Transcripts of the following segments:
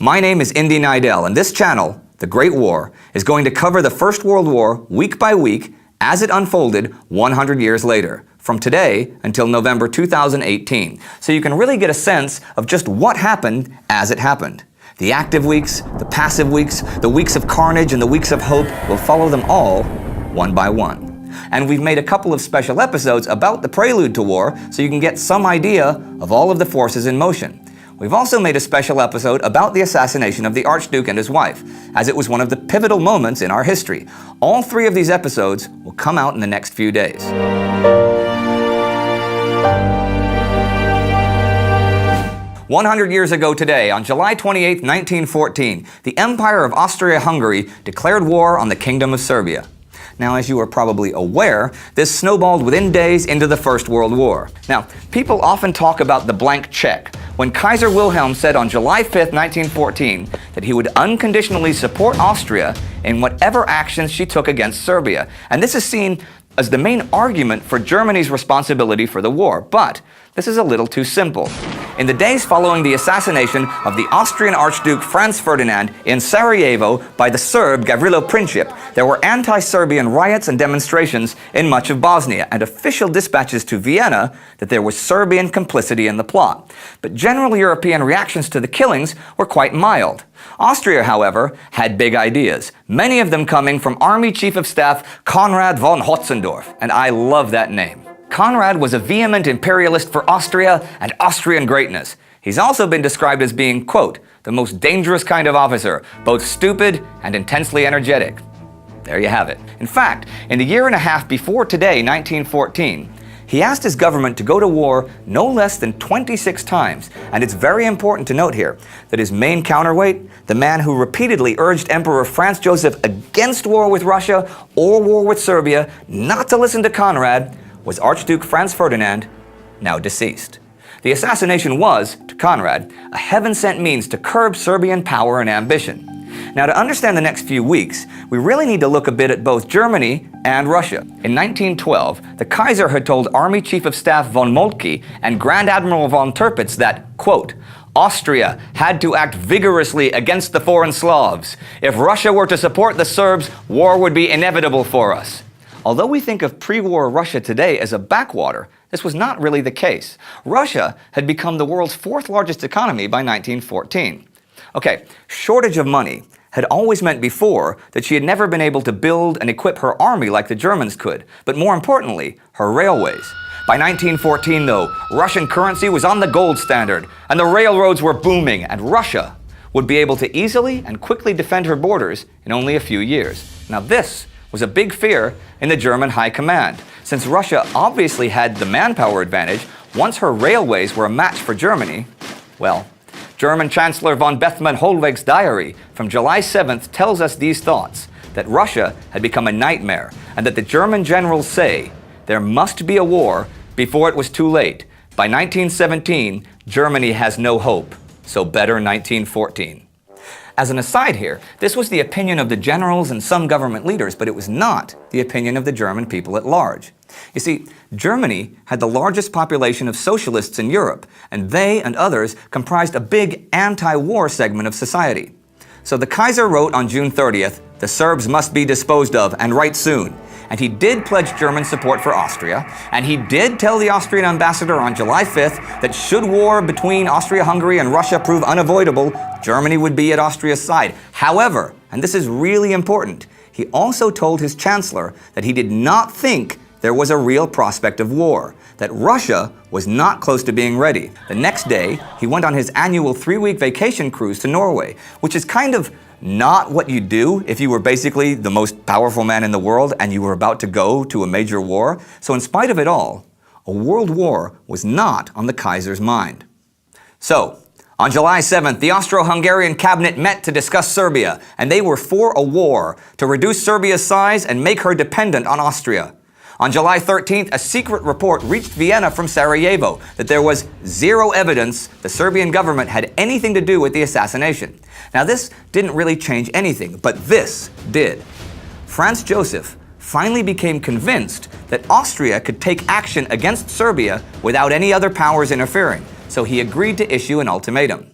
My name is Indy Nidell, and this channel, The Great War, is going to cover the First World War week by week as it unfolded 100 years later, from today until November 2018, so you can really get a sense of just what happened as it happened. The active weeks, the passive weeks, the weeks of carnage, and the weeks of hope, will follow them all one by one. And we've made a couple of special episodes about the prelude to war, so you can get some idea of all of the forces in motion. We've also made a special episode about the assassination of the Archduke and his wife, as it was one of the pivotal moments in our history. All three of these episodes will come out in the next few days. 100 years ago today, on July 28, 1914, the Empire of Austria-Hungary declared war on the Kingdom of Serbia. Now, as you are probably aware, this snowballed within days into the First World War. Now, people often talk about the blank check, when Kaiser Wilhelm said on July 5, 1914, that he would unconditionally support Austria in whatever actions she took against Serbia. And this is seen as the main argument for Germany's responsibility for the war. But this is a little too simple. In the days following the assassination of the Austrian Archduke Franz Ferdinand in Sarajevo by the Serb Gavrilo Princip, there were anti-Serbian riots and demonstrations in much of Bosnia, and official dispatches to Vienna that there was Serbian complicity in the plot. But general European reactions to the killings were quite mild. Austria, however, had big ideas, many of them coming from Army Chief of Staff Konrad von Hotzendorf, and I love that name. Konrad was a vehement imperialist for Austria and Austrian greatness. He's also been described as being, quote, the most dangerous kind of officer, both stupid and intensely energetic. There you have it. In fact, in the year and a half before today, 1914, he asked his government to go to war no less than 26 times, and it's very important to note here that his main counterweight, the man who repeatedly urged Emperor Franz Joseph against war with Russia or war with Serbia not to listen to Konrad, was Archduke Franz Ferdinand, now deceased. The assassination was, to Konrad, a heaven-sent means to curb Serbian power and ambition. Now, to understand the next few weeks, we really need to look a bit at both Germany and Russia. In 1912, the Kaiser had told Army Chief of Staff von Moltke and Grand Admiral von Tirpitz that, quote, Austria had to act vigorously against the foreign Slavs. If Russia were to support the Serbs, war would be inevitable for us. Although we think of pre-war Russia today as a backwater, this was not really the case. Russia had become the world's fourth largest economy by 1914. Okay, shortage of money had always meant before that she had never been able to build and equip her army like the Germans could, but more importantly, her railways. By 1914, though, Russian currency was on the gold standard, and the railroads were booming, and Russia would be able to easily and quickly defend her borders in only a few years. Now this was a big fear in the German high command, since Russia obviously had the manpower advantage. Once her railways were a match for Germany, well, German Chancellor von Bethmann-Hollweg's diary from July 7th tells us these thoughts, that Russia had become a nightmare, and that the German generals say there must be a war before it was too late. By 1917, Germany has no hope, so better 1914. As an aside here, this was the opinion of the generals and some government leaders, but it was not the opinion of the German people at large. You see, Germany had the largest population of socialists in Europe, and they and others comprised a big anti-war segment of society. So the Kaiser wrote on June 30th, the Serbs must be disposed of, and right soon. And he did pledge German support for Austria, and he did tell the Austrian ambassador on July 5th that should war between Austria-Hungary and Russia prove unavoidable, Germany would be at Austria's side. However, and this is really important, he also told his chancellor that he did not think there was a real prospect of war, that Russia was not close to being ready. The next day, he went on his annual 3-week vacation cruise to Norway, which is kind of not what you do if you were basically the most powerful man in the world and you were about to go to a major war. So in spite of it all, a world war was not on the Kaiser's mind. So, on July 7th, the Austro-Hungarian cabinet met to discuss Serbia, and they were for a war to reduce Serbia's size and make her dependent on Austria. On July 13th, a secret report reached Vienna from Sarajevo that there was zero evidence the Serbian government had anything to do with the assassination. Now, this didn't really change anything, but this did. Franz Joseph finally became convinced that Austria could take action against Serbia without any other powers interfering, so he agreed to issue an ultimatum.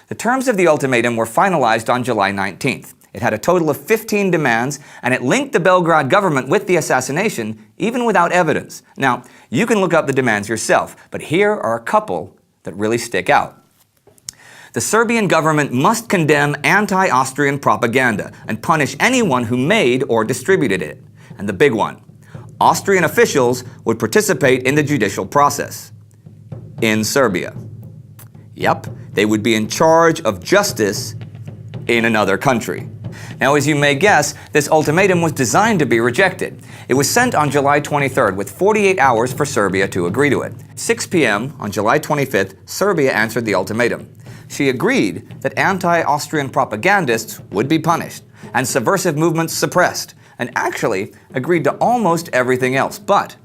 The terms of the ultimatum were finalized on July 19th. It had a total of 15 demands, and it linked the Belgrade government with the assassination, even without evidence. Now, you can look up the demands yourself, but here are a couple that really stick out. The Serbian government must condemn anti-Austrian propaganda and punish anyone who made or distributed it. And the big one, Austrian officials would participate in the judicial process in Serbia. Yep, they would be in charge of justice in another country. Now, as you may guess, this ultimatum was designed to be rejected. It was sent on July 23rd with 48 hours for Serbia to agree to it. 6 p.m. on July 25th, Serbia answered the ultimatum. She agreed that anti-Austrian propagandists would be punished and subversive movements suppressed, and actually agreed to almost everything else. But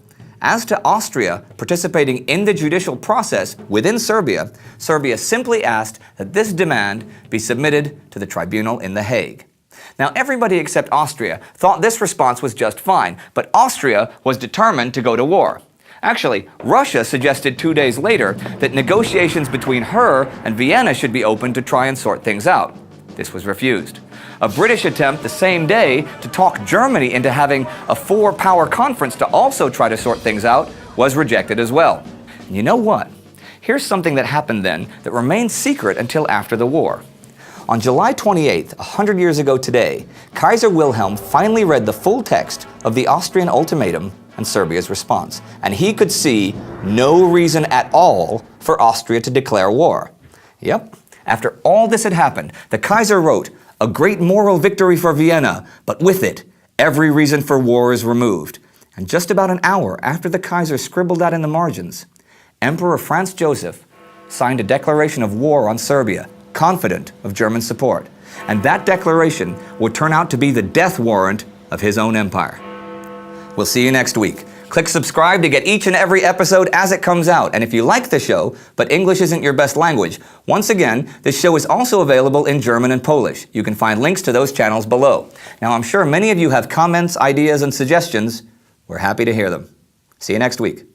as to Austria participating in the judicial process within Serbia, Serbia simply asked that this demand be submitted to the tribunal in The Hague. Now, everybody except Austria thought this response was just fine, but Austria was determined to go to war. Actually, Russia suggested 2 days later that negotiations between her and Vienna should be opened to try and sort things out. This was refused. A British attempt the same day to talk Germany into having a four-power conference to also try to sort things out was rejected as well. And you know what? Here's something that happened then that remained secret until after the war. On July 28th, 100 years ago today, Kaiser Wilhelm finally read the full text of the Austrian ultimatum and Serbia's response, and he could see no reason at all for Austria to declare war. Yep, after all this had happened, the Kaiser wrote, "A great moral victory for Vienna, but with it, every reason for war is removed." And just about an hour after the Kaiser scribbled that in the margins, Emperor Franz Joseph signed a declaration of war on Serbia, confident of German support. And that declaration would turn out to be the death warrant of his own empire. We'll see you next week. Click subscribe to get each and every episode as it comes out. And if you like the show, but English isn't your best language, once again, this show is also available in German and Polish. You can find links to those channels below. Now, I'm sure many of you have comments, ideas, and suggestions. We're happy to hear them. See you next week.